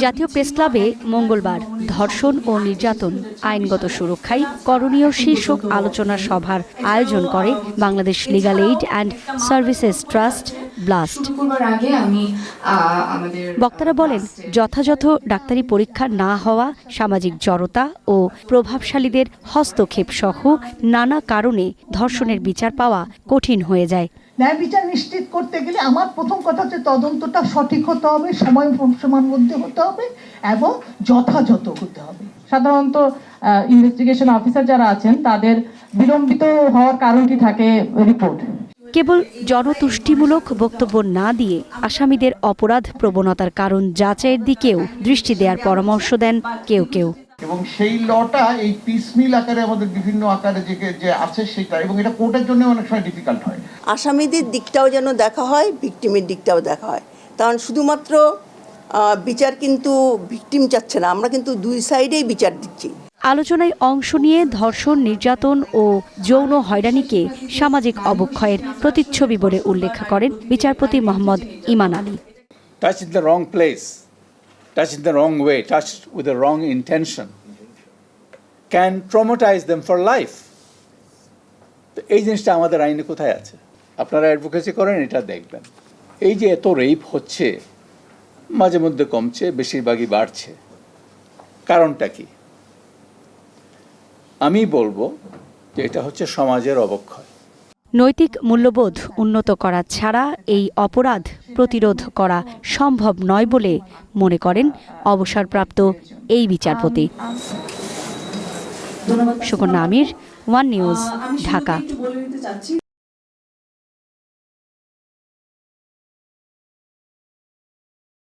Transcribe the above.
জাতীয় প্রেস ক্লাবে মঙ্গলবার ধর্ষণ ও নির্যাতন আইনগত সুরক্ষায় করণীয় শীর্ষক আলোচনা সভার আয়োজন করে Bangladesh legal aid and services trust blast. বক্তারা বলেন, যথাযথ ডাক্তারি পরীক্ষা না হওয়া, সামাজিক জড়তা ও প্রভাবশালীদের হস্তক্ষেপ সহ নানা কারণে ধর্ষণের বিচার পাওয়া কঠিন হয়ে যায়। ন্যায় বিচার নিশ্চিত করতে গেলে আমার প্রথম কথা হচ্ছে তদন্তটা সঠিক হতে হবে, সময়ের মধ্যে হতে হবে এবং যথাযথ হতে হবে। সাধারণত ইনভেস্টিগেশন অফিসার যারা আছেন তাদের বিলম্বিত হওয়ার কারণটি থাকে রিপোর্ট। কেবল জনতুষ্টিমূলক বক্তব্য না দিয়ে আসামিদের অপরাধ প্রবণতার কারণ যাচাইয়ের দিকেও দৃষ্টি দেওয়ার পরামর্শ দেন কেউ কেউ। এবং সেই লটা এই পিসমিল আকারে আমাদের বিভিন্ন আকারে যে আছে সেটা, এবং এটা কোর্টের জন্য অনেক সময় ডিফিকাল্ট হয়। আসামিদের দিকটাও যেন দেখা হয়, ভিকটিমের দিকটাও দেখা হয়, কারণ শুধুমাত্র বিচার কিন্তু ভিকটিম চাচ্ছে না, আমরা কিন্তু দুই সাইডেই বিচার দিচ্ছি। আলোচনায় অংশ নিয়ে ধর্ষণ, নির্যাতন ও যৌন হয়রানিকে সামাজিক অবক্ষয়ের প্রতিচ্ছবি বলে উল্লেখ করেন বিচারপতি Mohammad Iman Ali. Touch in the wrong place, touch in the wrong way, touch with the wrong intention, can traumatize them for life. তো এই জিনিসটা আমাদের আইনে কোথায় আছে? আপনারা অ্যাডভোকেসি করেন, এটা দেখবেন। এই যে এত রেপ হচ্ছে, মাঝে মধ্যে কমছে, বেশিরভাগই বাড়ছে, কারণটা কি? আমি বলবো যে এটা হচ্ছে সমাজের অবক্ষয়। নৈতিক মূল্যবোধ উন্নত করা ছাড়া এই অপরাধ প্রতিরোধ করা সম্ভব নয় বলে মনে করেন অবসরপ্রাপ্ত এই বিচারপতি। সুকন্যা আমির, ওয়ান নিউজ, ঢাকা।